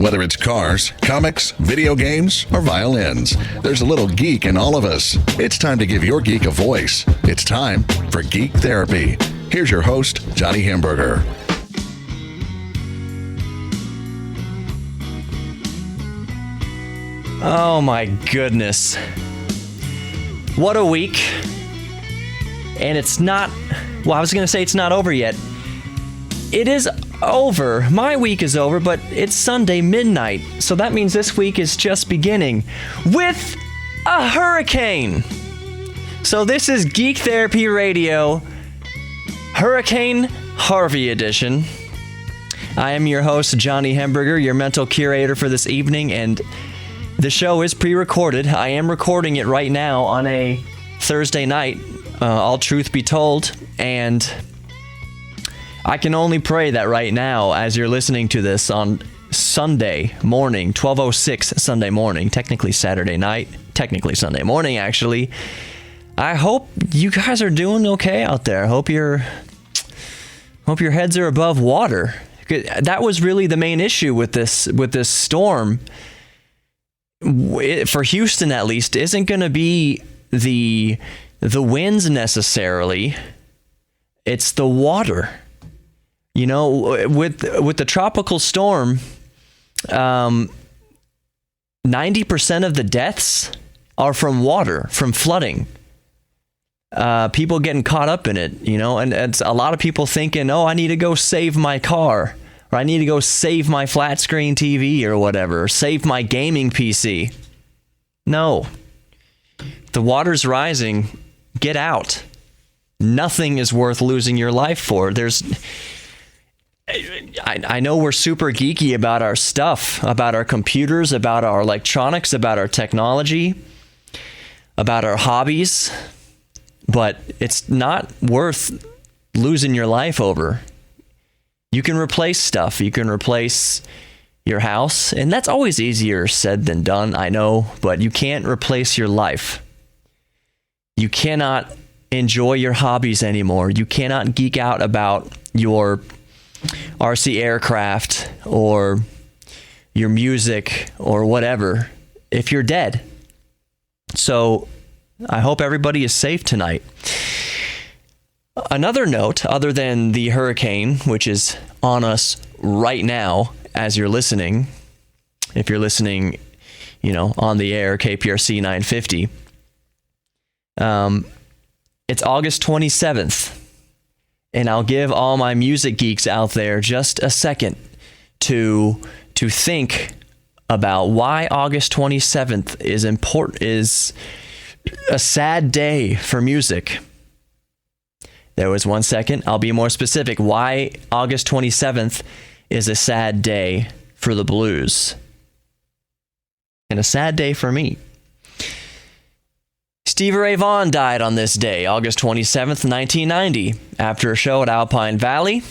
Whether it's cars, comics, video games, or violins, there's a little geek in all of us. It's time to give your geek a voice. It's time for Geek Therapy. Here's your host, Johnny Hamburger. Oh my goodness. What a week. And it's not, well, I was going to say it's not over yet. It is over. My week is over, but it's Sunday midnight. So that means this week is just beginning with a hurricane. So this is Geek Therapy Radio, Hurricane Harvey edition. I am your host, Johnny Hamburger, your mental curator for this evening, and the show is pre-recorded. I am recording it right now on a Thursday night, all truth be told, and I can only pray that right now, as you're listening to this on Sunday morning, 12:06 Sunday morning, technically Saturday night, technically Sunday morning, actually, I hope you guys are doing okay out there. Hope your heads are above water. That was really the main issue with this storm. For Houston, at least, isn't going to be the winds necessarily. It's the water. You know, with the tropical storm, 90% of the deaths are from water, from flooding. People getting caught up in it, you know, and it's a lot of people thinking, oh, I need to go save my car, or I need to go save my flat screen TV or whatever, or save my gaming PC. No. The water's rising. Get out. Nothing is worth losing your life for. I know we're super geeky about our stuff, about our computers, about our electronics, about our technology, about our hobbies, but it's not worth losing your life over. You can replace stuff. You can replace your house, and that's always easier said than done, I know, but you can't replace your life. You cannot enjoy your hobbies anymore. You cannot geek out about your RC aircraft or your music or whatever if you're dead. So I hope everybody is safe tonight. Another note, other than the hurricane, which is on us right now as you're listening, if you're listening, you know, on the air, KPRC 950, it's August 27th. And I'll give all my music geeks out there just a second to think about why August 27th is a sad day for music. There was 1 second. I'll be more specific. Why August 27th is a sad day for the blues. And a sad day for me. Stevie Ray Vaughan died on this day, August 27th, 1990, after a show at Alpine Valley.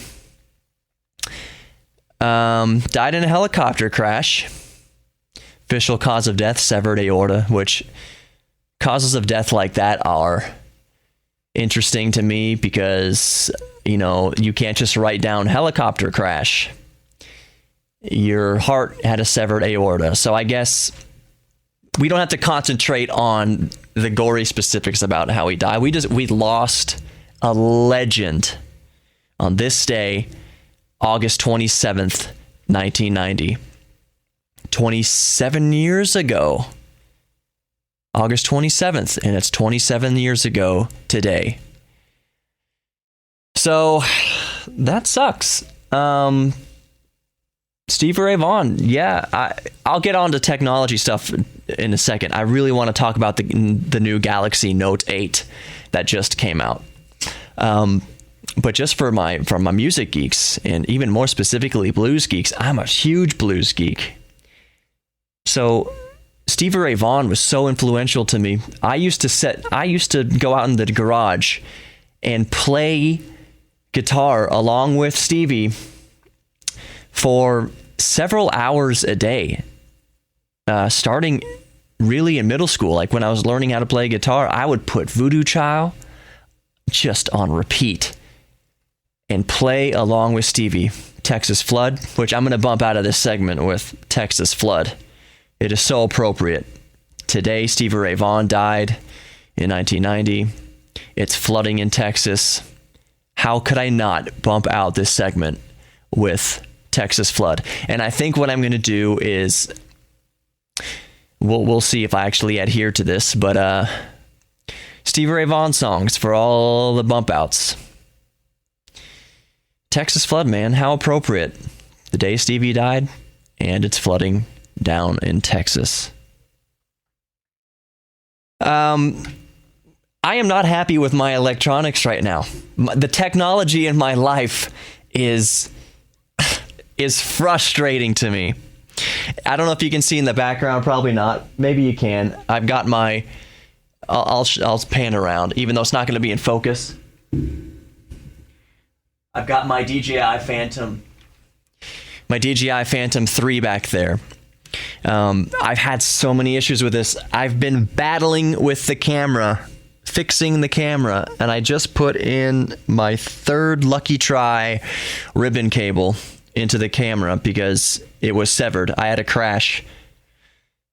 Died in a helicopter crash. Official cause of death, severed aorta, which causes of death like that are interesting to me because, you know, you can't just write down helicopter crash. Your heart had a severed aorta. So I guess we don't have to concentrate on the gory specifics about how he died. We lost a legend on this day, August 27th, 1990. 27 years ago. August 27th, and it's 27 years ago today. So that sucks. Stevie Ray Vaughan, yeah, I'll get on to technology stuff in a second. I really want to talk about the new Galaxy Note 8 that just came out. But just for my music geeks, and even more specifically blues geeks, I'm a huge blues geek. So Stevie Ray Vaughan was so influential to me. I used to go out in the garage and play guitar along with Stevie for several hours a day, starting really in middle school. Like when I was learning how to play guitar, I would put Voodoo Child just on repeat and play along with Stevie Texas flood, which I'm going to bump out of this segment with Texas flood. It is so appropriate. Today, Stevie Ray Vaughan died in 1990. It's flooding in Texas. How could I not bump out this segment with Texas flood? And I think what I'm going to do is, we'll see if I actually adhere to this, but Stevie Ray Vaughan songs for all the bump outs. Texas flood, man, how appropriate. The day Stevie died, and it's flooding down in Texas. I am not happy with my electronics right now. The technology in my life is frustrating to me. I don't know if you can see in the background, probably not. Maybe you can. I've got my, I'll pan around, even though it's not going to be in focus. I've got my DJI Phantom 3 back there. I've had so many issues with this. I've been battling with the camera, fixing the camera, and I just put in my third lucky try ribbon cable into the camera because it was severed. I had a crash.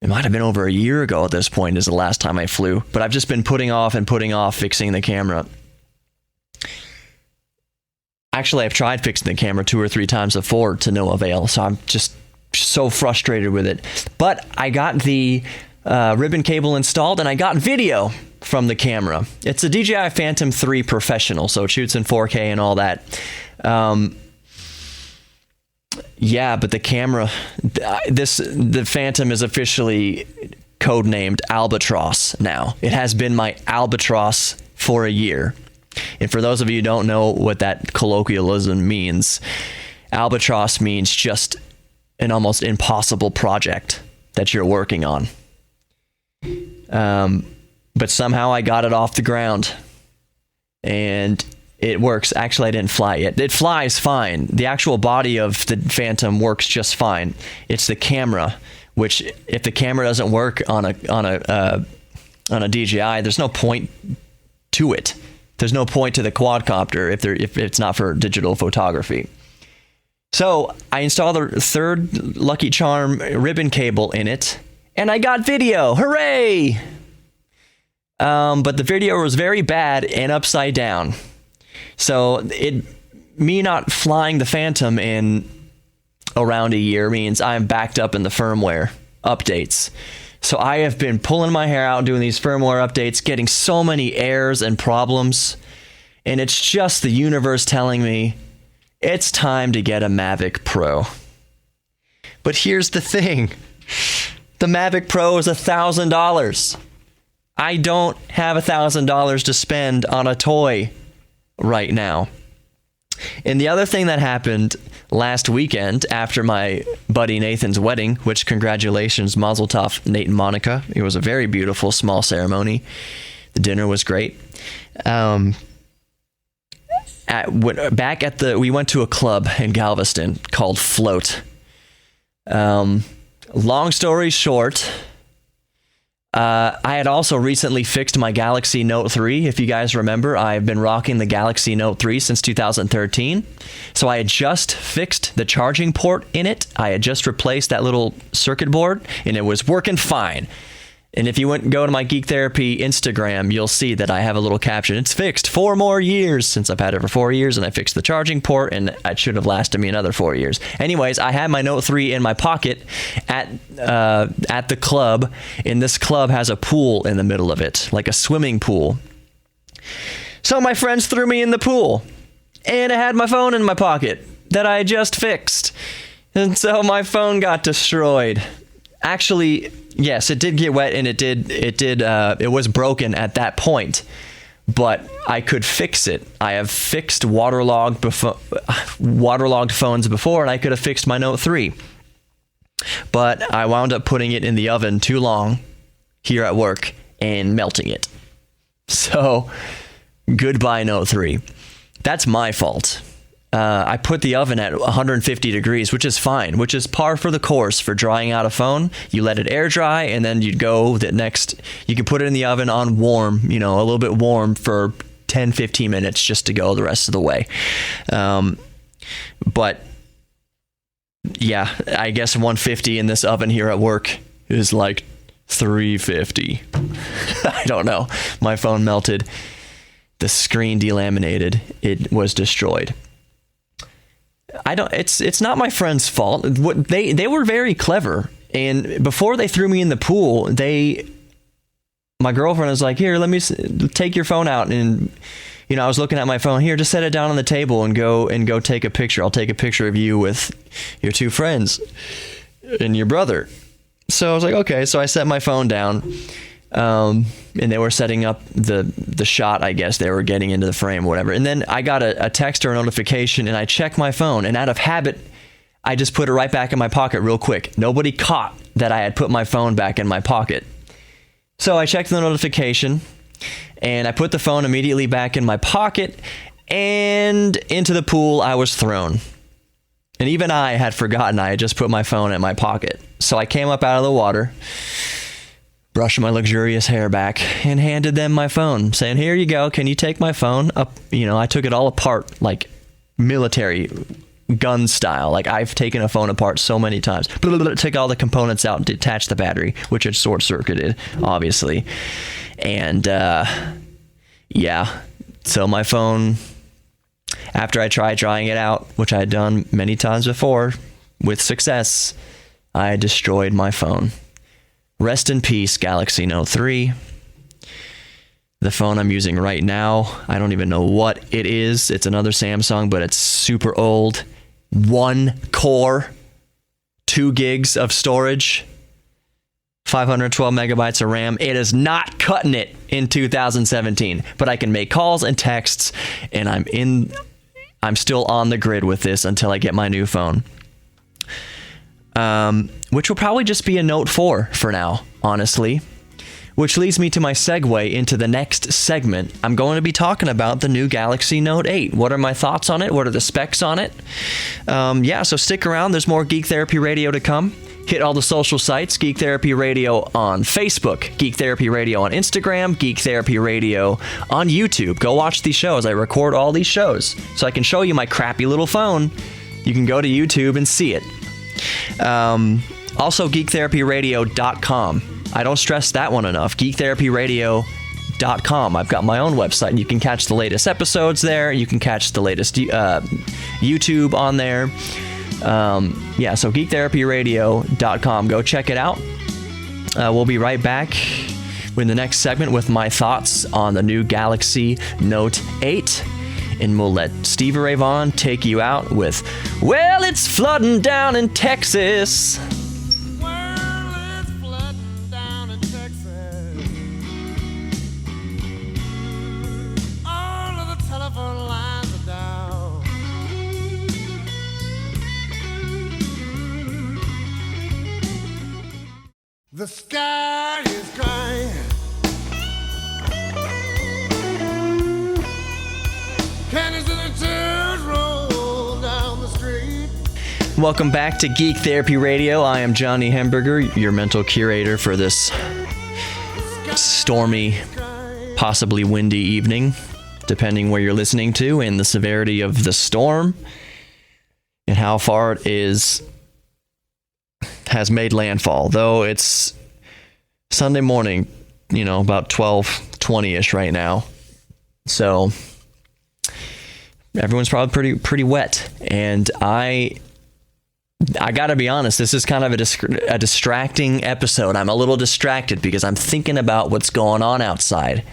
It might have been over a year ago at this point is the last time I flew, but I've just been putting off fixing the camera. Actually, I've tried fixing the camera 2 or 3 times before to no avail, so I'm just so frustrated with it. But I got the ribbon cable installed, and I got video from the camera. It's a DJI Phantom 3 Professional, so it shoots in 4K and all that. Yeah, but the camera, the Phantom is officially codenamed Albatross now. It has been my Albatross for a year. And for those of you who don't know what that colloquialism means, Albatross means just an almost impossible project that you're working on. But somehow I got it off the ground. And it works. Actually, I didn't fly it. It flies fine. The actual body of the Phantom works just fine. It's the camera, which if the camera doesn't work on a DJI, there's no point to it. There's no point to the quadcopter if it's not for digital photography. So I installed the third Lucky Charm ribbon cable in it, and I got video. Hooray! But the video was very bad and upside down. So me not flying the Phantom in around a year means I'm backed up in the firmware updates. So I have been pulling my hair out doing these firmware updates, getting so many errors and problems. And it's just the universe telling me it's time to get a Mavic Pro. But here's the thing. The Mavic Pro is $1,000. I don't have $1,000 to spend on a toy right now. And the other thing that happened last weekend after my buddy Nathan's wedding, which congratulations, Mazel Tov, Nate and Monica. It was a very beautiful small ceremony. The dinner was great. We went to a club in Galveston called Float. Long story short, I had also recently fixed my Galaxy Note 3. If you guys remember, I've been rocking the Galaxy Note 3 since 2013. So I had just fixed the charging port in it. I had just replaced that little circuit board, and it was working fine. And if you go to my Geek Therapy Instagram, you'll see that I have a little caption. It's fixed 4 more years since I've had it for 4 years, and I fixed the charging port, and it should have lasted me another 4 years. Anyways, I had my Note 3 in my pocket at the club, and this club has a pool in the middle of it, like a swimming pool. So my friends threw me in the pool, and I had my phone in my pocket that I just fixed. And so my phone got destroyed. Actually, yes, it did get wet, and it was broken at that point, but I could fix it. I have fixed waterlogged phones before, and I could have fixed my Note 3. But I wound up putting it in the oven too long here at work and melting it. So, goodbye Note 3. That's my fault. I put the oven at 150 degrees, which is fine, which is par for the course for drying out a phone. You let it air dry, and then you can put it in the oven on warm, a little bit warm for 10, 15 minutes just to go the rest of the way. But Yeah, I guess 150 in this oven here at work is like 350. I don't know. My phone melted. The screen delaminated. It was destroyed. It's not my friend's fault. They were very clever. And before they threw me in the pool, my girlfriend was like, "Here, let me take your phone out." And I was looking at my phone. "Here, just set it down on the table and go take a picture. I'll take a picture of you with your two friends and your brother." So I was like, "Okay." So I set my phone down, and they were setting up the shot. I guess they were getting into the frame, or whatever. And then I got a text or a notification, and I checked my phone. And out of habit, I just put it right back in my pocket real quick. Nobody caught that I had put my phone back in my pocket. So I checked the notification, and I put the phone immediately back in my pocket, and into the pool I was thrown. And even I had forgotten I had just put my phone in my pocket. So I came up out of the water, brushed my luxurious hair back, and handed them my phone, saying, "Here you go. Can you take my phone?" I took it all apart, like military gun style. Like, I've taken a phone apart so many times. Took all the components out and detached the battery, which had short-circuited, obviously. And so my phone, after I tried drying it out, which I had done many times before with success, I destroyed my phone. Rest in peace, Galaxy Note 3. The phone I'm using right now, I don't even know what it is. It's another Samsung, but it's super old. 1 core, 2 gigs of storage, 512 megabytes of RAM. It is not cutting it in 2017, but I can make calls and texts, and I'm still on the grid with this until I get my new phone. Which will probably just be a Note 4 for now, honestly. Which leads me to my segue into the next segment. I'm going to be talking about the new Galaxy Note 8. What are my thoughts on it? What are the specs on it? So stick around. There's more Geek Therapy Radio to come. Hit all the social sites. Geek Therapy Radio on Facebook. Geek Therapy Radio on Instagram. Geek Therapy Radio on YouTube. Go watch these shows. I record all these shows so I can show you my crappy little phone. You can go to YouTube and see it. Also, geektherapyradio.com. I don't stress that one enough. geektherapyradio.com. I've got my own website, and you can catch the latest episodes there. You can catch the latest YouTube on there. So geektherapyradio.com. Go check it out. We'll be right back with the next segment with my thoughts on the new Galaxy Note 8. And we'll let Stevie Ray Vaughan take you out with, "Well, it's flooding down in Texas." The sky is crying. Cannons and the tears roll down the street. Welcome back to Geek Therapy Radio. I am Johnny Hamburger, your mental curator for this stormy, possibly windy evening, depending where you're listening to, and the severity of the storm, and how far it has made landfall. Though it's Sunday morning, about 12:20ish right now. So everyone's probably pretty wet. And I got to be honest, this is kind of a distracting episode. I'm a little distracted because I'm thinking about what's going on outside.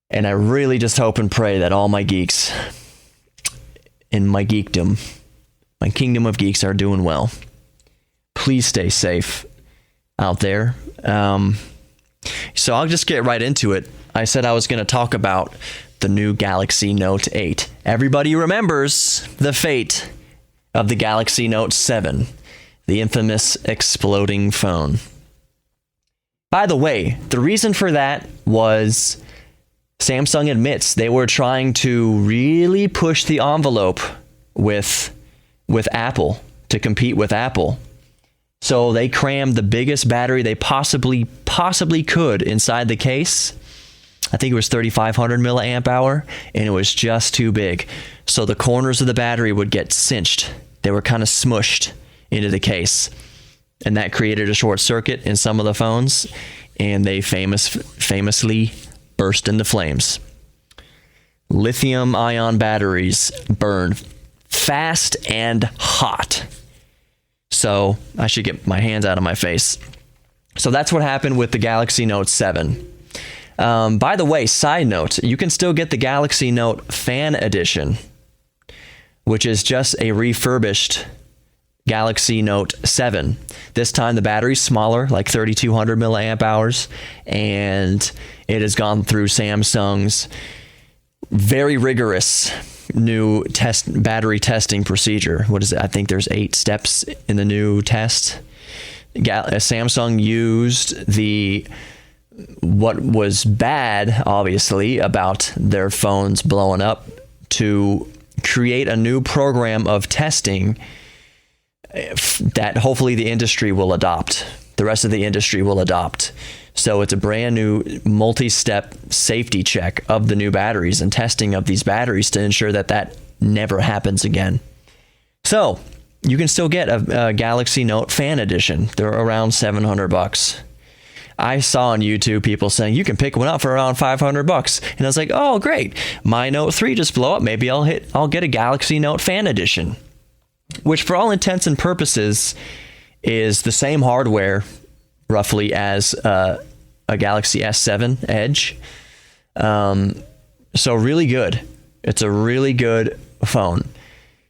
And I really just hope and pray that all my geeks in my geekdom, my kingdom of geeks, are doing well. Please stay safe out there. So I'll just get right into it. I said I was going to talk about the new Galaxy Note 8. Everybody remembers the fate of the Galaxy Note 7, the infamous exploding phone. By the way, the reason for that was Samsung admits they were trying to really push the envelope with Apple, to compete with Apple. So they crammed the biggest battery they possibly could inside the case. I think it was 3,500 milliamp hour, and it was just too big. So the corners of the battery would get cinched They were kind of smushed into the case, and that created a short circuit in some of the phones, and they famously burst into flames. Lithium-ion batteries burn fast and hot. So I should get my hands out of my face. So that's what happened with the Galaxy Note 7. By the way, side note, you can still get the Galaxy Note Fan Edition, which is just a refurbished Galaxy Note 7. This time the battery's smaller, like 3,200 milliamp hours, and it has gone through Samsung's very rigorous new battery testing procedure. What is it? I think there's 8 steps in the new test. Samsung used what was bad, obviously, about their phones blowing up to create a new program of testing that hopefully the industry will adopt. The rest of the industry will adopt. So it's a brand new multi-step safety check of the new batteries and testing of these batteries to ensure that never happens again. So you can still get a Galaxy Note Fan Edition. They're around $700. I saw on YouTube people saying you can pick one up for around $500, and I was like, oh great, my Note 3 just blew up. Maybe I'll get a Galaxy Note Fan Edition, which for all intents and purposes is the same hardware roughly as a Galaxy S7 Edge. So really good. It's a really good phone.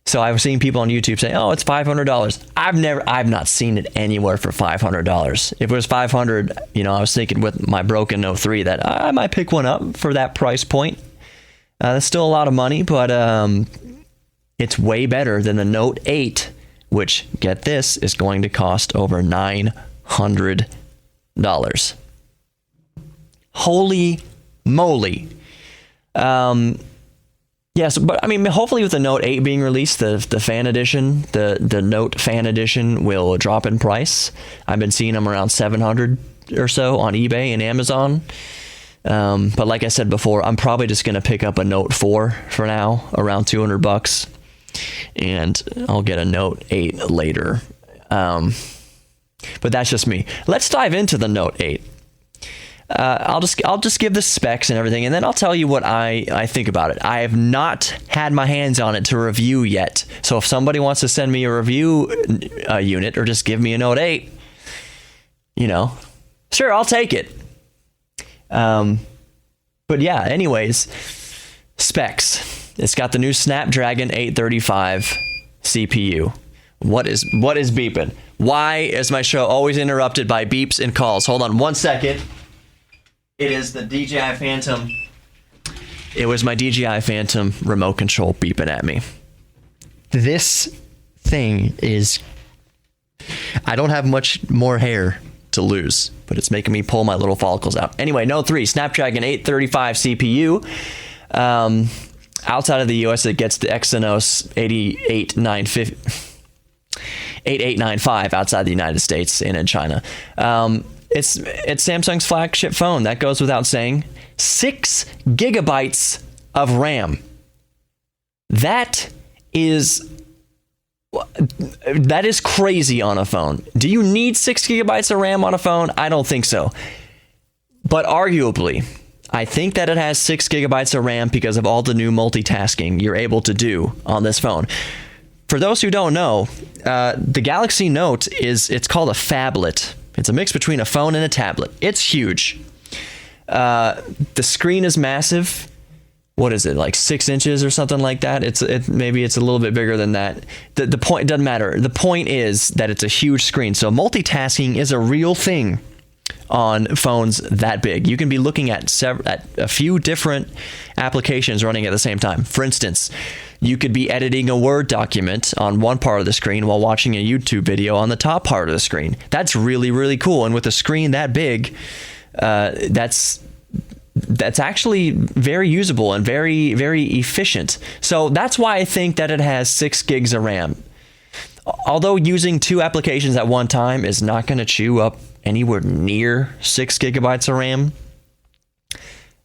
So I've seen people on YouTube say, "Oh, it's $500." I've not seen it anywhere for $500. If it was $500, I was thinking with my broken Note 3 that I might pick one up for that price point. That's still a lot of money, but it's way better than the Note 8, which, get this, is going to cost over $900. Holy moly. Yes, but I mean, hopefully with the Note 8 being released, the Fan Edition, the Note Fan Edition will drop in price. I've been seeing them around $700 or so on eBay and Amazon. But like I said before, I'm probably just going to pick up a Note 4 for now, around $200, and I'll get a Note 8 later. But that's just me. Let's dive into the Note 8. I'll just give the specs and everything, and then I'll tell you what I think about it. I have not had my hands on it to review yet. So if somebody wants to send me a review unit or just give me a Note 8, sure, I'll take it. But yeah, anyways, specs. It's got the new Snapdragon 835 CPU. What is beeping? Why is my show always interrupted by beeps and calls? Hold on one second. It is the DJI Phantom. It was my DJI Phantom remote control beeping at me. This thing is... I don't have much more hair to lose, but it's making me pull my little follicles out. Anyway, Note 3, Snapdragon 835 CPU. Outside of the US, it gets the Exynos 8895 outside the United States and in China. It's Samsung's flagship phone. That goes without saying. 6 gigabytes of RAM. That is crazy on a phone. Do you need 6 gigabytes of RAM on a phone? I don't think so. But arguably, I think that it has 6 gigabytes of RAM because of all the new multitasking you're able to do on this phone. For those who don't know, the Galaxy Note it's called a phablet. It's a mix between a phone and a tablet. It's huge. The screen is massive. What is it, like 6 inches or something like that? Maybe it's a little bit bigger than that. The point doesn't matter. The point is that it's a huge screen. So multitasking is a real thing on phones that big. You can be looking at a few different applications running at the same time. For instance, you could be editing a Word document on one part of the screen while watching a YouTube video on the top part of the screen. That's really, really cool. And with a screen that big, that's actually very usable and very, very efficient. So that's why I think that it has 6 gigs of RAM. Although using 2 applications at one time is not going to chew up anywhere near 6 gigabytes of RAM,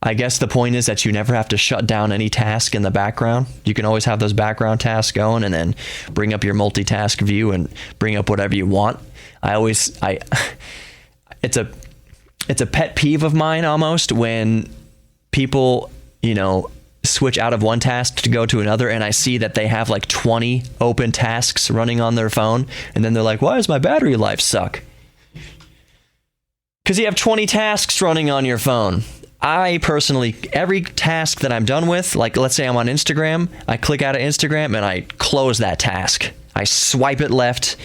I guess the point is that you never have to shut down any task in the background. You can always have those background tasks going and then bring up your multitask view and bring up whatever you want. It's a pet peeve of mine almost when people, switch out of one task to go to another, and I see that they have like 20 open tasks running on their phone, and then they're like, why does my battery life suck? Because you have 20 tasks running on your phone. I personally, every task that I'm done with, like let's say I'm on Instagram, I click out of Instagram and I close that task. I swipe it left,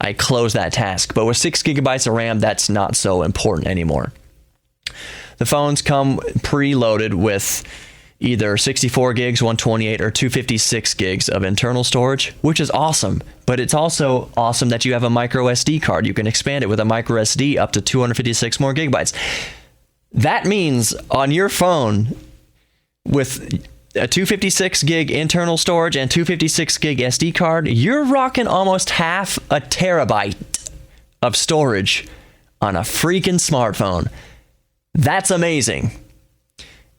I close that task. But with 6 gigabytes of RAM, that's not so important anymore. The phones come preloaded with either 64 gigs, 128, or 256 gigs of internal storage, which is awesome. But it's also awesome that you have a micro SD card. You can expand it with a micro SD up to 256 more gigabytes. That means on your phone with a 256 gig internal storage and 256 gig SD card, you're rocking almost half a terabyte of storage on a freaking smartphone. That's amazing.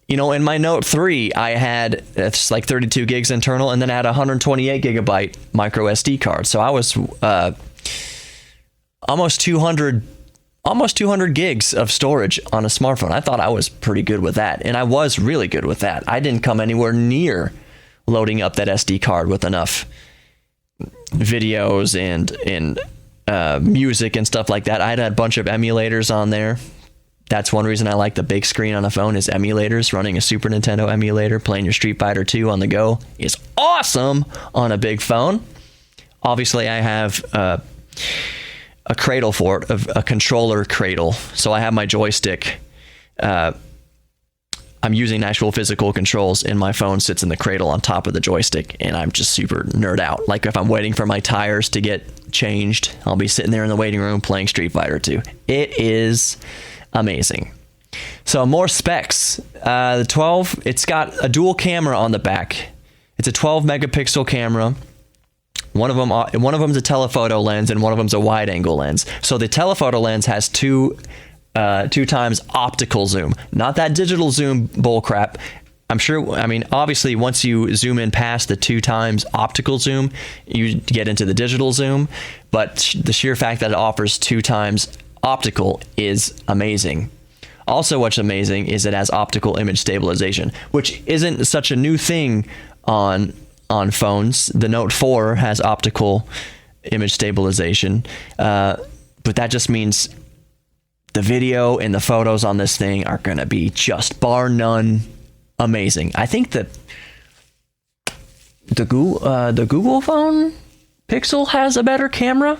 In my Note 3, I had it's like 32 gigs internal, and then I had a 128 gigabyte micro SD card. So I was almost 200 gigs of storage on a smartphone. I thought I was pretty good with that, and I was really good with that. I didn't come anywhere near loading up that SD card with enough videos and music and stuff like that. I had a bunch of emulators on there. That's one reason I like the big screen on a phone is emulators. Running a Super Nintendo emulator, playing your Street Fighter 2 on the go is awesome on a big phone. Obviously, I have a cradle for it, a controller cradle. So I have my joystick. I'm using actual physical controls, and my phone sits in the cradle on top of the joystick, and I'm just super nerd out. Like if I'm waiting for my tires to get changed, I'll be sitting there in the waiting room playing Street Fighter 2. It is amazing. So more specs. The 12, it's got a dual camera on the back. It's a 12 megapixel camera. One of them's a telephoto lens, and one of them's a wide angle lens. So the telephoto lens has two times optical zoom, not that digital zoom bullcrap. Obviously, once you zoom in past the 2 times optical zoom, you get into the digital zoom. But the sheer fact that it offers 2 times optical is amazing. Also, what's amazing is it has optical image stabilization, which isn't such a new thing on phones. The Note 4 has optical image stabilization, but that just means the video and the photos on this thing are going to be just bar none amazing. I think that the Google phone Pixel has a better camera.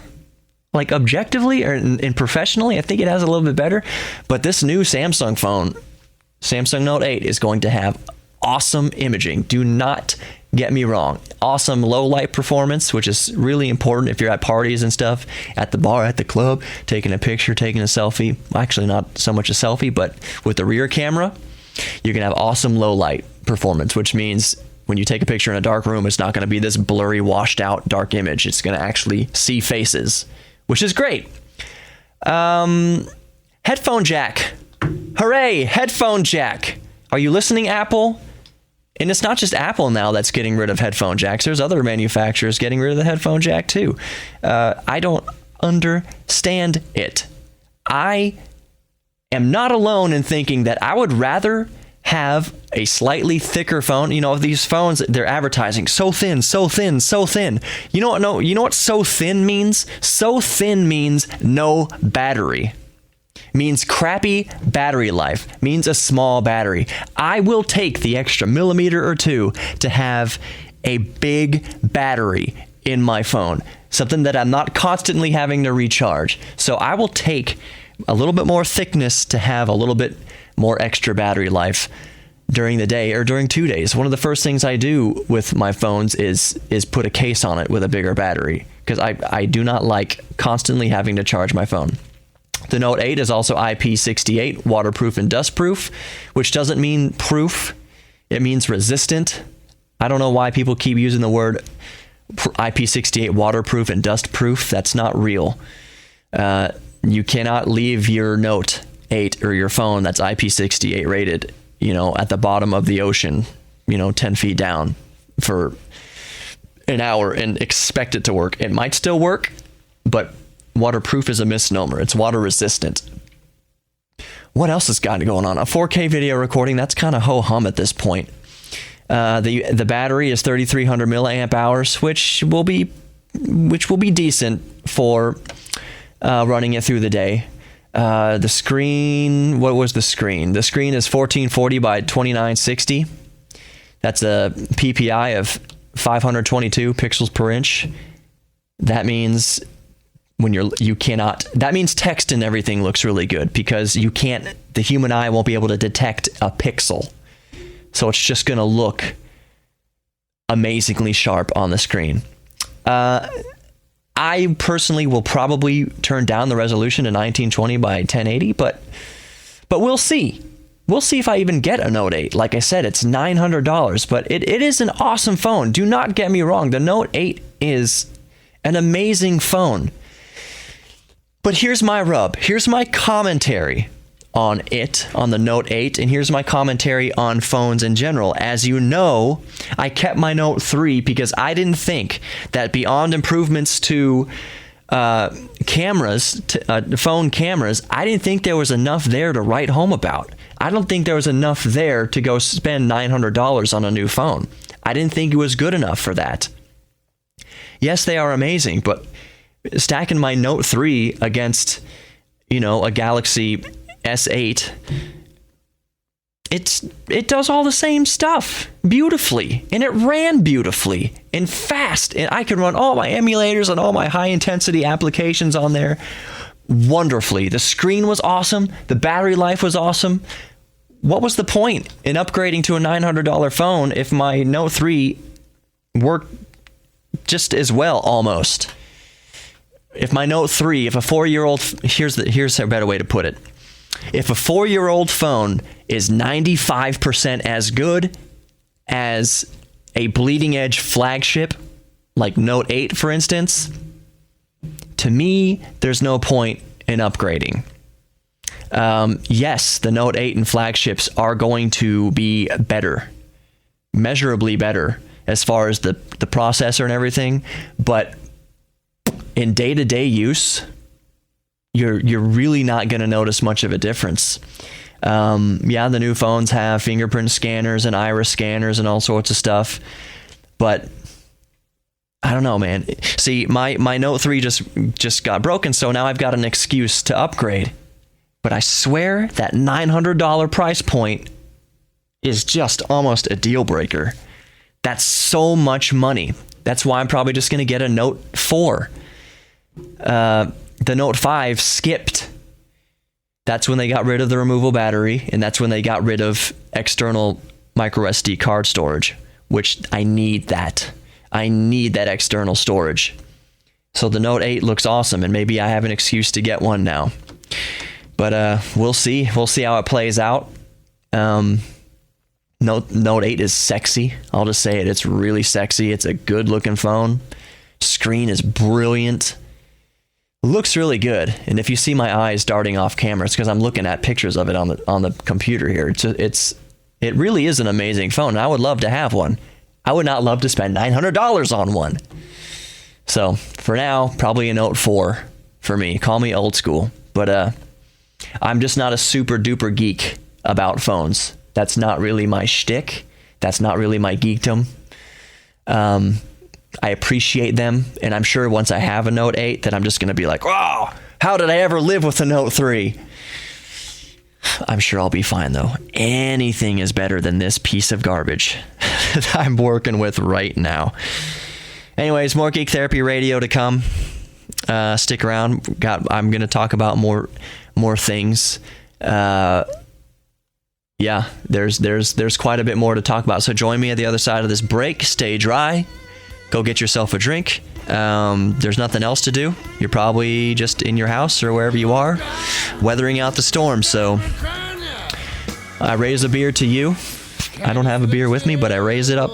Like objectively and professionally, I think it has a little bit better. But this new Samsung phone, Samsung Note 8, is going to have awesome imaging. Do not get me wrong. Awesome low light performance, which is really important if you're at parties and stuff, at the bar, at the club, taking a picture, taking a selfie. Actually, not so much a selfie, but with the rear camera, you can have awesome low light performance, which means when you take a picture in a dark room, it's not going to be this blurry, washed out dark image. It's going to actually see faces, which is great. Headphone jack. Hooray, headphone jack. Are you listening, Apple? And it's not just Apple now that's getting rid of headphone jacks. There's other manufacturers getting rid of the headphone jack too. I don't understand it. I am not alone in thinking that I would rather have a slightly thicker phone. These phones, they're advertising so thin, so thin, so thin. You know what so thin means? So thin means no battery. Means crappy battery life. Means a small battery. I will take the extra millimeter or 2 to have a big battery in my phone. Something that I'm not constantly having to recharge. So I will take a little bit more thickness to have a little bit more extra battery life during the day or during 2 days. One of the first things I do with my phones is put a case on it with a bigger battery, because I do not like constantly having to charge my phone. The Note 8 is also IP68, waterproof and dustproof, which doesn't mean proof. It means resistant. I don't know why people keep using the word IP68 waterproof and dustproof. That's not real. You cannot leave your Note 8 or your phone that's IP68 rated at the bottom of the ocean, 10 feet down for an hour and expect it to work. It might still work, but waterproof is a misnomer. It's water resistant. What else has got going on? A 4K video recording, that's kind of ho-hum at this point. The battery is 3,300 milliamp hours, which will be decent for running it through the day. The screen, what was the screen? The screen is 1440 by 2960. That's a PPI of 522 pixels per inch. That means that means text and everything looks really good, because the human eye won't be able to detect a pixel. So it's just going to look amazingly sharp on the screen. I personally will probably turn down the resolution to 1920 by 1080, but we'll see. We'll see if I even get a Note 8. Like I said, it's $900, but it is an awesome phone. Do not get me wrong. The Note 8 is an amazing phone. But here's my rub. Here's my commentary on the Note 8, and here's my commentary on phones in general. As you know, I kept my Note 3 because I didn't think that beyond improvements to cameras, phone cameras, I didn't think there was enough there to write home about. I don't think there was enough there to go spend $900 on a new phone. I didn't think it was good enough for that. Yes, they are amazing, but stacking my Note 3 against, a Galaxy S8, it does all the same stuff beautifully, and it ran beautifully and fast, and I can run all my emulators and all my high-intensity applications on there wonderfully. The screen was awesome. The battery life was awesome. What was the point in upgrading to a $900 phone if my Note 3 worked just as well, almost? If my Note 3, if a 4-year-old, here's a better way to put it. If a 4-year-old phone is 95% as good as a bleeding edge flagship, like Note 8, for instance, to me, there's no point in upgrading. Yes, the Note 8 and flagships are going to be better, measurably better as far as the processor and everything, but in day-to-day use, you're really not going to notice much of a difference. The new phones have fingerprint scanners and iris scanners and all sorts of stuff, but I don't know, man. See, my Note 3 just got broken, so now I've got an excuse to upgrade. But I swear that $900 price point is just almost a deal breaker. That's so much money. That's why I'm probably just going to get a Note 4. The Note 5 skipped. That's when they got rid of the removable battery, and that's when they got rid of external micro SD card storage, which I need that. I need that external storage. So the Note 8 looks awesome, and maybe I have an excuse to get one now. But we'll see. We'll see how it plays out. Note 8 is sexy. I'll just say it. It's really sexy. It's a good-looking phone. Screen is brilliant. Looks really good. And if you see my eyes darting off camera, it's because I'm looking at pictures of it on the computer here. It really is an amazing phone. And I would love to have one. I would not love to spend $900 on one. So for now, probably a Note 4 for me. Call me old school. But I'm just not a super duper geek about phones. That's not really my shtick. That's not really my geekdom. I appreciate them, and I'm sure once I have a Note 8 that I'm just going to be like, wow, how did I ever live with a Note 3? I'm sure I'll be fine, though. Anything is better than this piece of garbage that I'm working with right now. Anyways, more Geek Therapy Radio to come. Stick around. I'm going to talk about more things. There's quite a bit more to talk about. So join me at the other side of this break. Stay dry. Go get yourself a drink. There's nothing else to do. You're probably just in your house or wherever you are, weathering out the storm. So I raise a beer to you. I don't have a beer with me, but I raise it up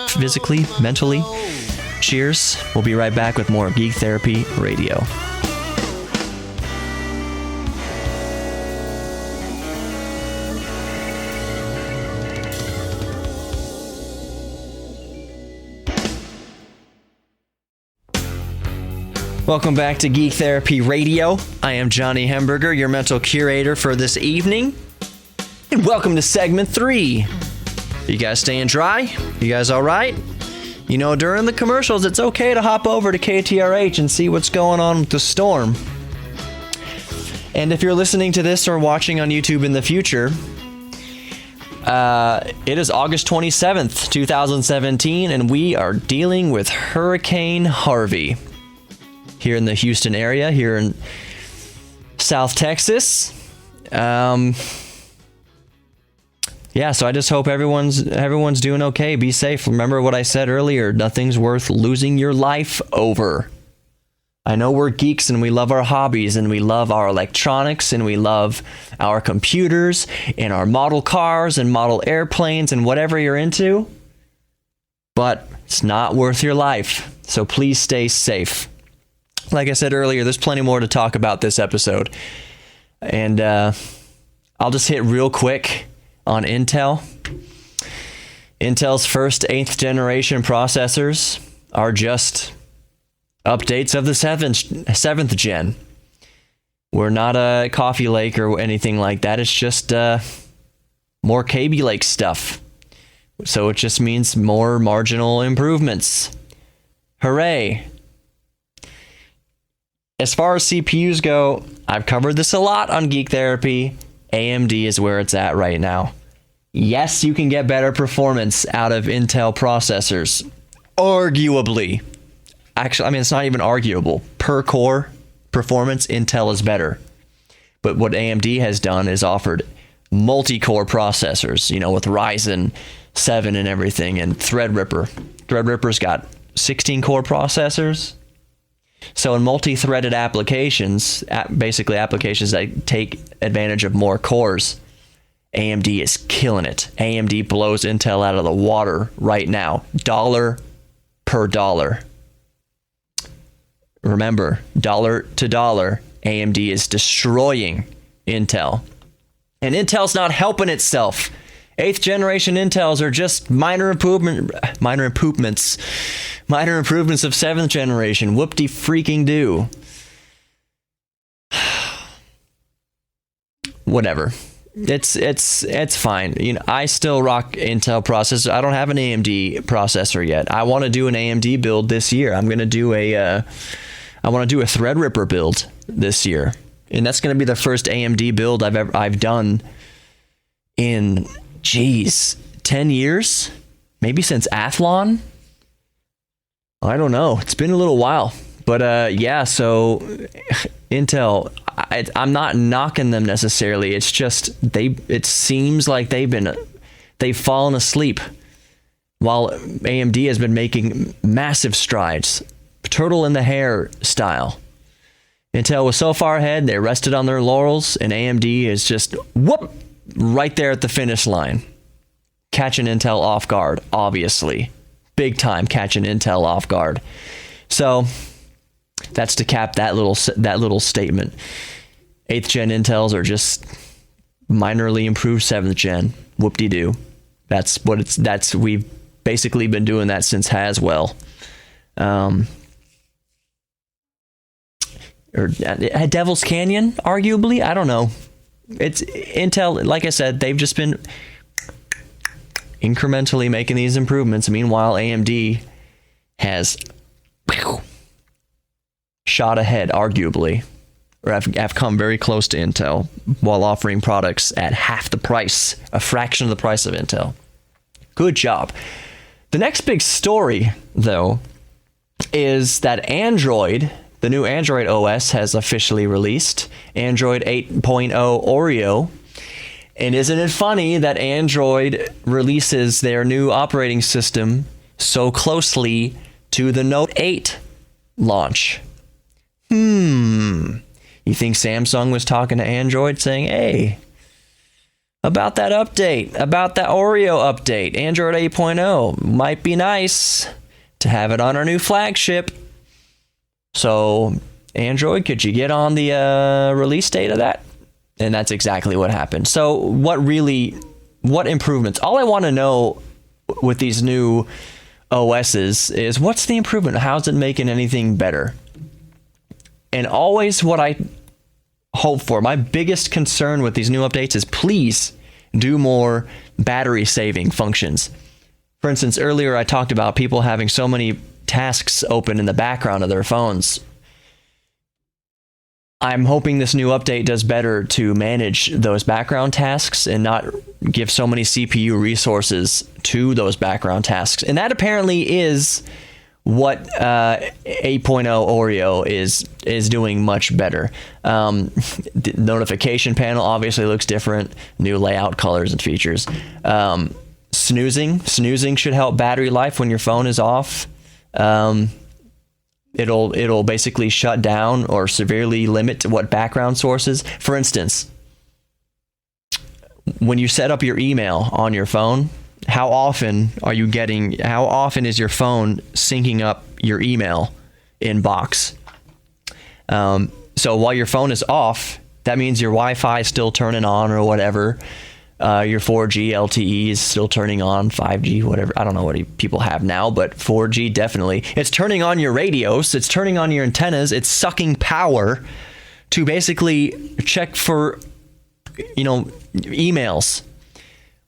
physically, mentally. Cheers. We'll be right back with more Geek Therapy Radio. Welcome back to Geek Therapy Radio. I am Johnny Hemberger, your mental curator for this evening. And welcome to segment 3. You guys staying dry? You guys all right? You know, during the commercials, it's okay to hop over to KTRH and see what's going on with the storm. And if you're listening to this or watching on YouTube in the future, it is August 27th, 2017, and we are dealing with Hurricane Harvey here in the Houston area, here in South Texas. Yeah, so I just hope everyone's doing okay. Be safe. Remember what I said earlier, nothing's worth losing your life over. I know we're geeks and we love our hobbies and we love our electronics and we love our computers and our model cars and model airplanes and whatever you're into, but it's not worth your life. So please stay safe. Like I said earlier, there's plenty more to talk about this episode. And I'll just hit real quick on Intel. Intel's first 8th generation processors are just updates of the 7th gen. We're not a Coffee Lake or anything like that. It's just more Kaby Lake stuff. So it just means more marginal improvements. Hooray. As far as CPUs go, I've covered this a lot on Geek Therapy. AMD is where it's at right now. Yes, you can get better performance out of Intel processors. Arguably. Actually, I mean, it's not even arguable. Per core performance, Intel is better. But what AMD has done is offered multi-core processors, you know, with Ryzen 7 and everything, and Threadripper. Threadripper's got 16-core processors. So in multi-threaded applications, basically applications that take advantage of more cores, AMD is killing it. AMD blows Intel out of the water right now. Dollar per dollar. Remember, dollar to dollar, AMD is destroying Intel. And Intel's not helping itself. 8th generation Intels are just minor improvements of 7th generation. Whoop-de-freaking-do. Whatever. It's fine. You know, I still rock Intel processors. I don't have an AMD processor yet. I want to do an AMD build this year. I'm going to do I want to do a Threadripper build this year, and that's going to be the first AMD build I've done in 10 years, maybe since Athlon. I don't know. It's been a little while, but yeah. So Intel, I'm not knocking them necessarily. It's just it seems like they've fallen asleep while AMD has been making massive strides. Turtle in the hair style. Intel was so far ahead, they rested on their laurels, and AMD is just whoop right there at the finish line, catching Intel off guard. Obviously, big time catching Intel off guard. So that's to cap that little statement. 8th gen Intels are just minorly improved 7th gen. Whoop-de-doo. We've basically been doing that since Haswell. Or Devil's Canyon, arguably. I don't know. It's Intel, like I said, they've just been incrementally making these improvements. Meanwhile, AMD has shot ahead, arguably, or have come very close to Intel while offering products at half the price, a fraction of the price of Intel. Good job. The next big story, though, is that Android, the new Android OS, has officially released Android 8.0 Oreo. And isn't it funny that Android releases their new operating system so closely to the Note 8 launch? You think Samsung was talking to Android saying, hey, about that update, about that Oreo update, Android 8.0, might be nice to have it on our new flagship. So, Android, could you get on the release date of that? And that's exactly what happened. So, what improvements? All I want to know with these new OSs is what's the improvement? How's it making anything better? And always what I hope for, my biggest concern with these new updates is please do more battery saving functions. For instance, earlier I talked about people having so many tasks open in the background of their phones. I'm hoping this new update does better to manage those background tasks and not give so many CPU resources to those background tasks. And that apparently is what 8.0 Oreo is doing much better. The notification panel obviously looks different, new layout, colors, and features. Snoozing should help battery life when your phone is off. It'll basically shut down or severely limit what background sources. For instance, when you set up your email on your phone, how often is your phone syncing up your email inbox? So while your phone is off, that means your Wi-Fi is still turning on or whatever. Your 4G LTE is still turning on, 5G, whatever. I don't know what people have now, but 4G definitely. It's turning on your radios. It's turning on your antennas. It's sucking power to basically check for, emails,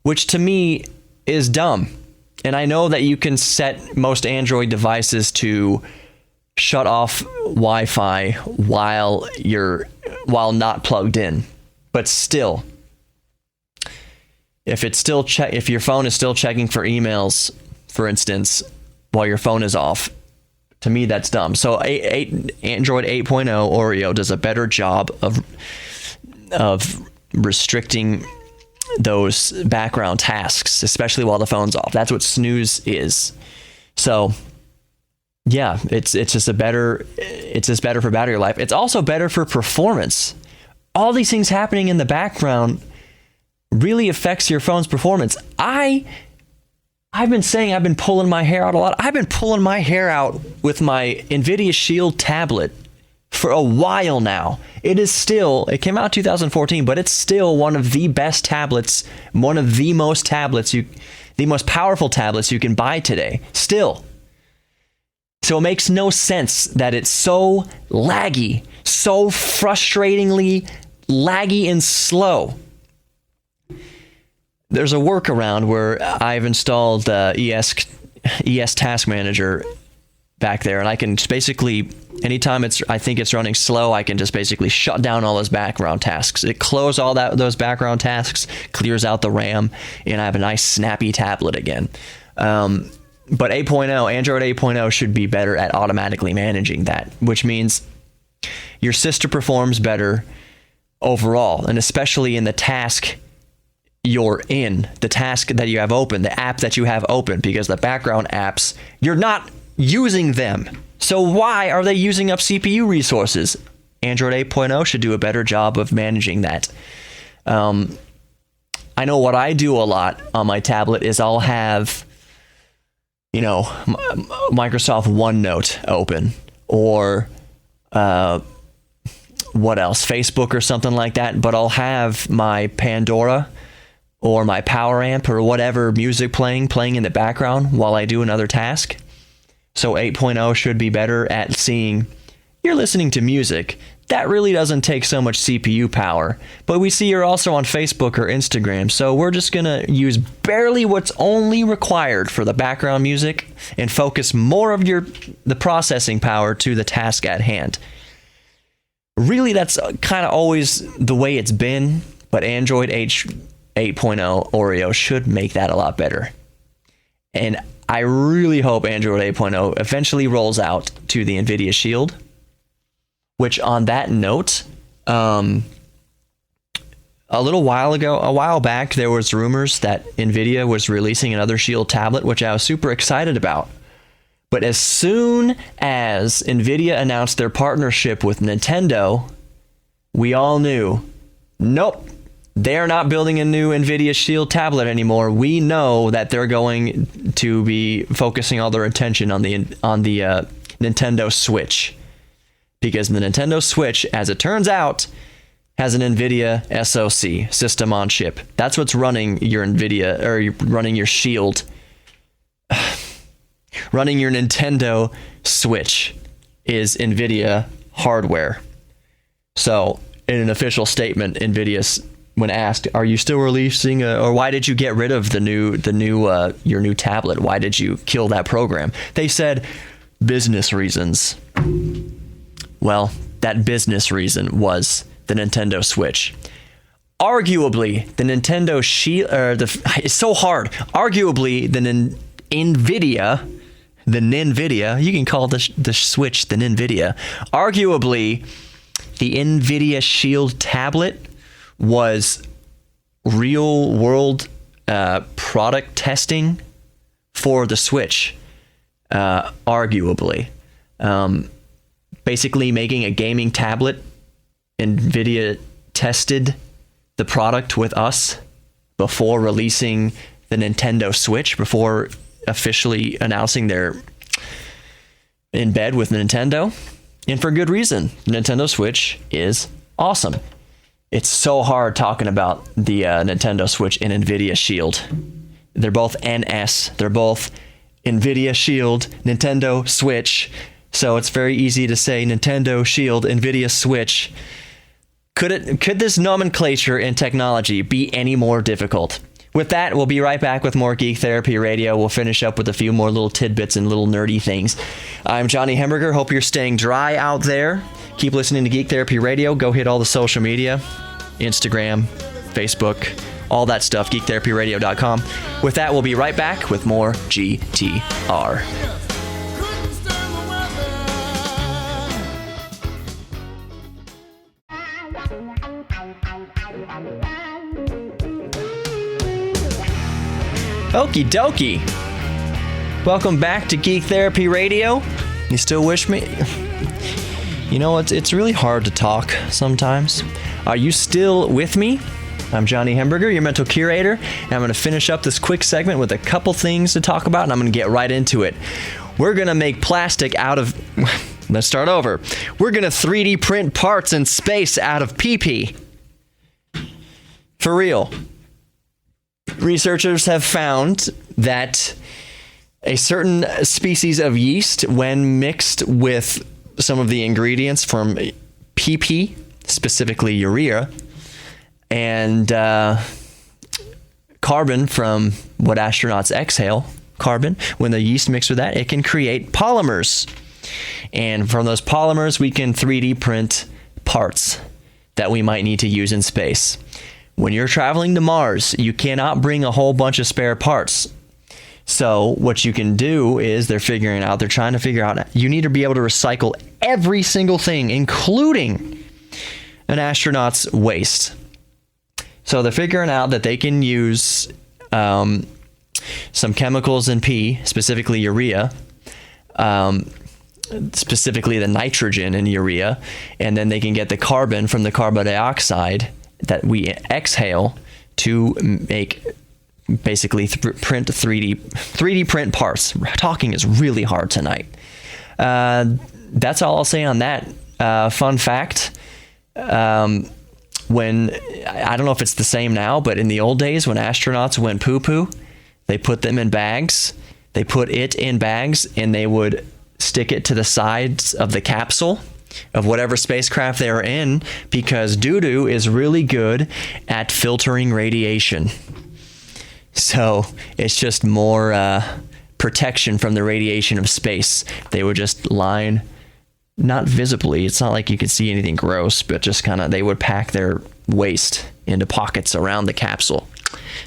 which to me is dumb. And I know that you can set most Android devices to shut off Wi-Fi while not plugged in, but still, if your phone is still checking for emails, for instance, while your phone is off, to me that's dumb. So Android 8.0 Oreo does a better job of restricting those background tasks, especially while the phone's off. That's what snooze is. So yeah, it's just better for battery life. It's also better for performance. All these things happening in the background really affects your phone's performance. I've been pulling my hair out a lot. I've been pulling my hair out with my NVIDIA Shield tablet for a while now. It came out in 2014, but it's still one of the best tablets, the most powerful tablets you can buy today. Still. So it makes no sense that it's so laggy, so frustratingly laggy and slow. There's a workaround where I've installed ES Task Manager back there, and I can just basically, anytime I think it's running slow, I can just basically shut down all those background tasks. It closes all those background tasks, clears out the RAM, and I have a nice snappy tablet again. But Android 8.0 should be better at automatically managing that, which means your system performs better overall, and especially in the task you're in, the task that you have open, the app that you have open, because the background apps, you're not using them. So why are they using up CPU resources? Android 8.0 should do a better job of managing that. I know what I do a lot on my tablet is I'll have, Microsoft OneNote open, or what else? Facebook or something like that. But I'll have my Pandora or my power amp or whatever music playing in the background while I do another task. So 8.0 should be better at seeing you're listening to music. That really doesn't take so much CPU power, but we see you're also on Facebook or Instagram, so we're just going to use barely what's only required for the background music and focus more of the processing power to the task at hand. Really, that's kind of always the way it's been, but Android 8.0 Oreo should make that a lot better. And I really hope Android 8.0 eventually rolls out to the NVIDIA Shield, which on that note, a while back, there was rumors that NVIDIA was releasing another Shield tablet, which I was super excited about. But as soon as NVIDIA announced their partnership with Nintendo, we all knew, nope, they're not building a new NVIDIA Shield tablet anymore. We know that they're going to be focusing all their attention on the Nintendo Switch. Because the Nintendo Switch, as it turns out, has an NVIDIA SoC, system on chip. That's what's running your NVIDIA, or running your Shield, running your Nintendo Switch is NVIDIA hardware. So, in an official statement, NVIDIA, when asked, "Are you still releasing, or why did you get rid of your new tablet? Why did you kill that program?" They said, "Business reasons." Well, that business reason was the Nintendo Switch. Arguably, the Nintendo it's so hard. Arguably, the NVIDIA, you can call the Switch the NVIDIA. Arguably, the NVIDIA Shield tablet was real world product testing for the Switch. Arguably, basically making a gaming tablet. NVIDIA tested the product with us before releasing the Nintendo Switch, before officially announcing they're in bed with Nintendo, and for good reason. The Nintendo Switch is awesome. It's so hard talking about the Nintendo Switch and NVIDIA Shield. They're both NS. They're both NVIDIA Shield, Nintendo Switch. So it's very easy to say Nintendo Shield, NVIDIA Switch. Could this nomenclature and technology be any more difficult? With that, we'll be right back with more Geek Therapy Radio. We'll finish up with a few more little tidbits and little nerdy things. I'm Johnny Hemberger. Hope you're staying dry out there. Keep listening to Geek Therapy Radio. Go hit all the social media, Instagram, Facebook, all that stuff, geektherapyradio.com. With that, we'll be right back with more GTR. Okie dokie. Welcome back to Geek Therapy Radio. You still wish me? You know, it's really hard to talk sometimes. Are you still with me? I'm Johnny Hemberger, your mental curator, and I'm going to finish up this quick segment with a couple things to talk about, and I'm going to get right into it. We're going to make plastic out of... Let's start over. We're going to 3D print parts in space out of pee-pee. For real. Researchers have found that a certain species of yeast, when mixed with some of the ingredients from pee-pee, specifically urea, and carbon from what astronauts exhale, carbon, when the yeast mixed with that, it can create polymers. And from those polymers, we can 3D print parts that we might need to use in space. When you're traveling to Mars, you cannot bring a whole bunch of spare parts. So what you can do is they're trying to figure out, you need to be able to recycle every single thing, including an astronaut's waste. So they're figuring out that they can use some chemicals in pee, specifically urea, specifically the nitrogen in urea, and then they can get the carbon from the carbon dioxide that we exhale to make basically print 3D print parts. Talking is really hard tonight. That's all I'll say on that. Fun fact, when, I don't know if it's the same now, but in the old days when astronauts went poo-poo, they put them in bags. They put it in bags and they would stick it to the sides of the capsule of whatever spacecraft they were in, because doo-doo is really good at filtering radiation. So it's just more protection from the radiation of space. They would just line, not visibly, it's not like you could see anything gross, but just kind of, they would pack their waste into pockets around the capsule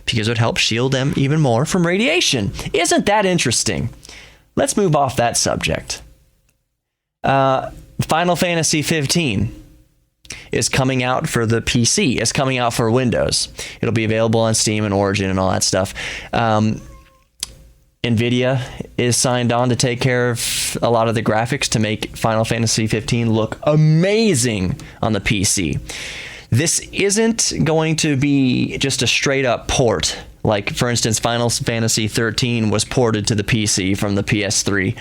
because it would help shield them even more from radiation. Isn't that interesting? Let's move off that subject. Final Fantasy 15 is coming out for the PC. It's coming out for Windows. It'll be available on Steam and Origin and all that stuff. NVIDIA is signed on to take care of a lot of the graphics to make Final Fantasy 15 look amazing on the PC. This isn't going to be just a straight up port. Like, for instance, Final Fantasy 13 was ported to the PC from the PS3.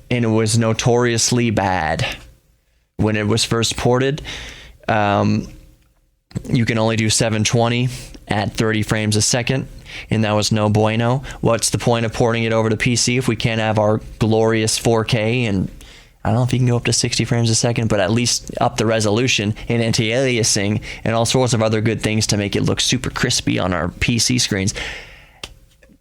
And it was notoriously bad. When it was first ported, you can only do 720 at 30 frames a second, and that was no bueno. What's the point of porting it over to PC if we can't have our glorious 4K and I don't know if you can go up to 60 frames a second, but at least up the resolution and anti-aliasing and all sorts of other good things to make it look super crispy on our PC screens.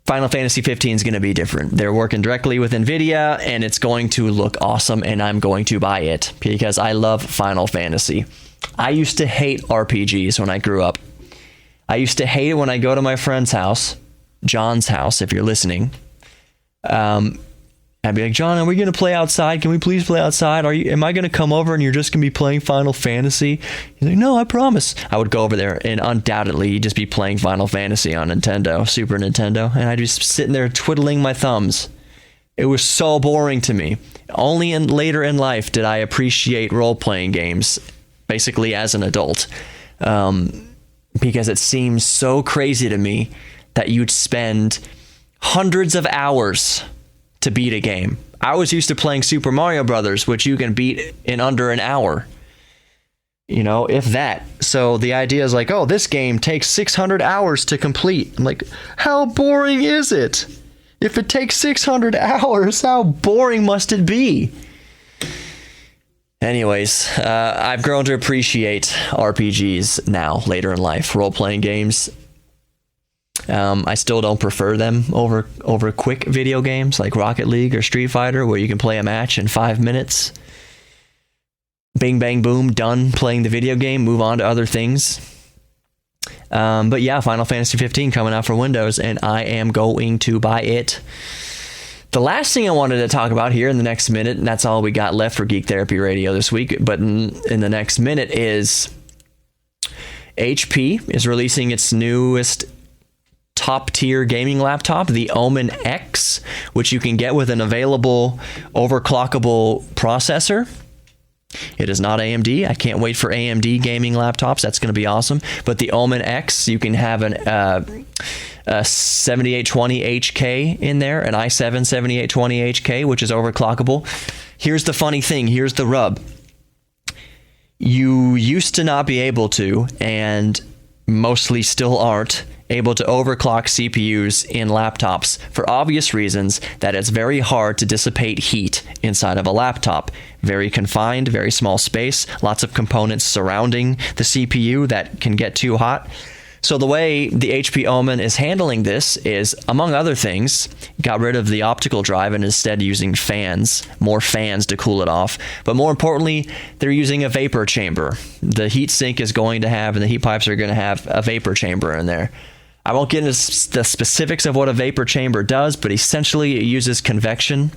Final Fantasy 15 is going to be different. They're working directly with NVIDIA, and it's going to look awesome, and I'm going to buy it because I love Final Fantasy. I used to hate RPGs when I grew up. I used to hate it when I go to my friend's house, John's house, if you're listening. I'd be like, John, are we going to play outside? Can we please play outside? Am I going to come over and you're just going to be playing Final Fantasy? He's like, no, I promise. I would go over there and undoubtedly you'd just be playing Final Fantasy on Nintendo, Super Nintendo, and I'd just sitting there twiddling my thumbs. It was so boring to me. Only later in life did I appreciate role-playing games, basically as an adult, because it seems so crazy to me that you'd spend hundreds of hours to beat a game. I was used to playing Super Mario Brothers, which you can beat in under an hour. If that. So the idea is like, oh, this game takes 600 hours to complete. I'm like, how boring is it? If it takes 600 hours, how boring must it be? Anyways, I've grown to appreciate RPGs now, later in life, role-playing games. I still don't prefer them over quick video games like Rocket League or Street Fighter, where you can play a match in 5 minutes. Bing, bang, boom, done playing the video game, move on to other things. But yeah, Final Fantasy 15 coming out for Windows, and I am going to buy it. The last thing I wanted to talk about here in the next minute, and that's all we got left for Geek Therapy Radio this week, but in the next minute is HP is releasing its newest top-tier gaming laptop, the Omen X, which you can get with an available overclockable processor. It is not AMD. I can't wait for AMD gaming laptops. That's going to be awesome. But the Omen X, you can have a 7820 HK in there, an i7 7820 HK, which is overclockable. Here's the funny thing. Here's the rub. You used to not be able to, and mostly still aren't, able to overclock CPUs in laptops for obvious reasons, that it's very hard to dissipate heat inside of a laptop. Very confined, very small space, lots of components surrounding the CPU that can get too hot. So the way the HP Omen is handling this is, among other things, got rid of the optical drive and instead using fans, more fans to cool it off. But more importantly, they're using a vapor chamber. The heat sink is going to have, and the heat pipes are going to have a vapor chamber in there. I won't get into the specifics of what a vapor chamber does, but essentially it uses convection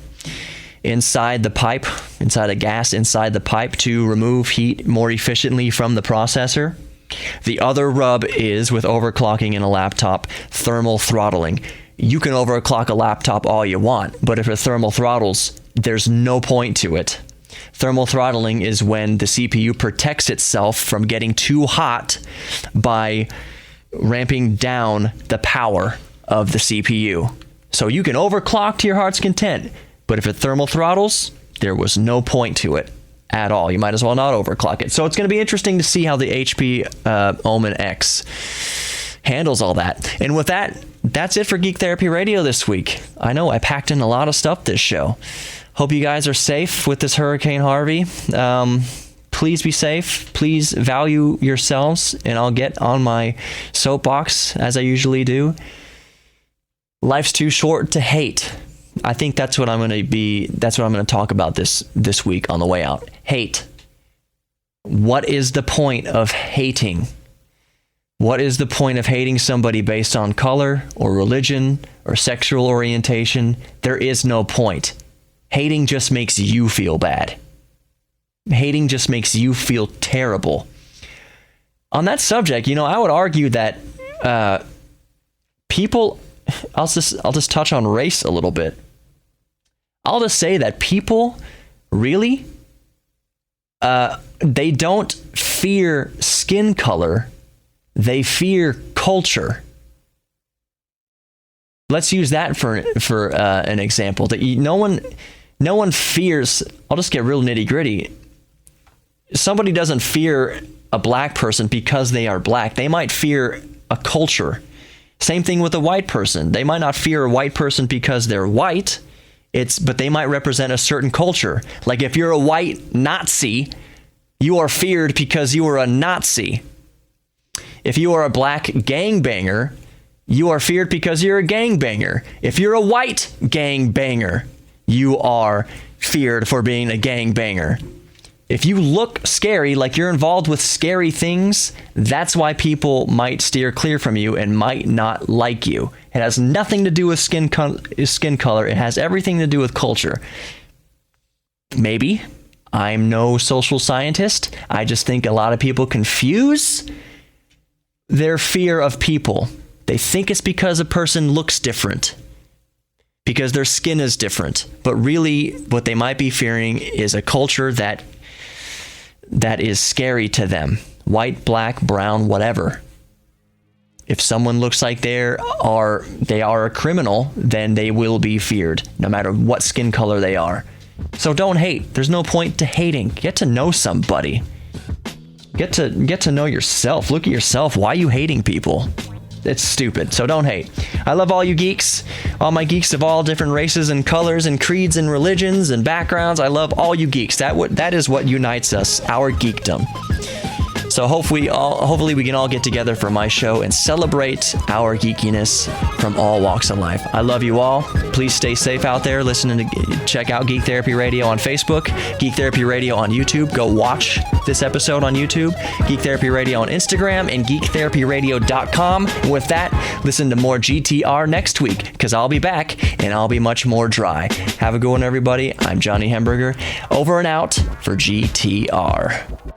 inside the pipe, inside a gas inside the pipe, to remove heat more efficiently from the processor. The other rub is, with overclocking in a laptop, thermal throttling. You can overclock a laptop all you want, but if it thermal throttles, there's no point to it. Thermal throttling is when the CPU protects itself from getting too hot by ramping down the power of the CPU. So you can overclock to your heart's content, but if it thermal throttles, there was no point to it at all. You might as well not overclock it. So it's going to be interesting to see how the HP Omen X handles all that. And with that, that's it for Geek Therapy Radio this week. I know I packed in a lot of stuff this show. Hope you guys are safe with this Hurricane Harvey. Please be safe. Please value yourselves, and I'll get on my soapbox as I usually do. Life's too short to hate. I think that's what I'm going to talk about this week on the way out. Hate. What is the point of hating? What is the point of hating somebody based on color or religion or sexual orientation? There is no point. Hating just makes you feel bad. Hating just makes you feel terrible. On that subject, I would argue that people, I'll just touch on race a little bit. I'll just say that people really, they don't fear skin color. They fear culture. Let's use that for an example. That no one fears. I'll just get real nitty gritty. Somebody doesn't fear a black person because they are black. They might fear a culture. Same thing with a white person. They might not fear a white person because they're white. But they might represent a certain culture. Like if you're a white Nazi, you are feared because you are a Nazi. If you are a black gangbanger, you are feared because you're a gangbanger. If you're a white gangbanger, you are feared for being a gangbanger. If you look scary, like you're involved with scary things, that's why people might steer clear from you and might not like you. It has nothing to do with skin color. It has everything to do with culture. Maybe. I'm no social scientist. I just think a lot of people confuse their fear of people. They think it's because a person looks different, because their skin is different. But really, what they might be fearing is a culture that is scary to them. White, black, brown, whatever. If someone looks like they are a criminal, then they will be feared, no matter what skin color they are. So don't hate. There's no point to hating. Get to know somebody. Get to know yourself. Look at yourself. Why are you hating people? It's stupid. So don't hate. I love all you geeks. All my geeks of all different races and colors and creeds and religions and backgrounds. I love all you geeks. That is what unites us, our geekdom. So hopefully we can all get together for my show and celebrate our geekiness from all walks of life. I love you all. Please stay safe out there. Check out Geek Therapy Radio on Facebook, Geek Therapy Radio on YouTube. Go watch this episode on YouTube, Geek Therapy Radio on Instagram, and geektherapyradio.com. And with that, listen to more GTR next week, because I'll be back and I'll be much more dry. Have a good one, everybody. I'm Johnny Hamburger, over and out for GTR.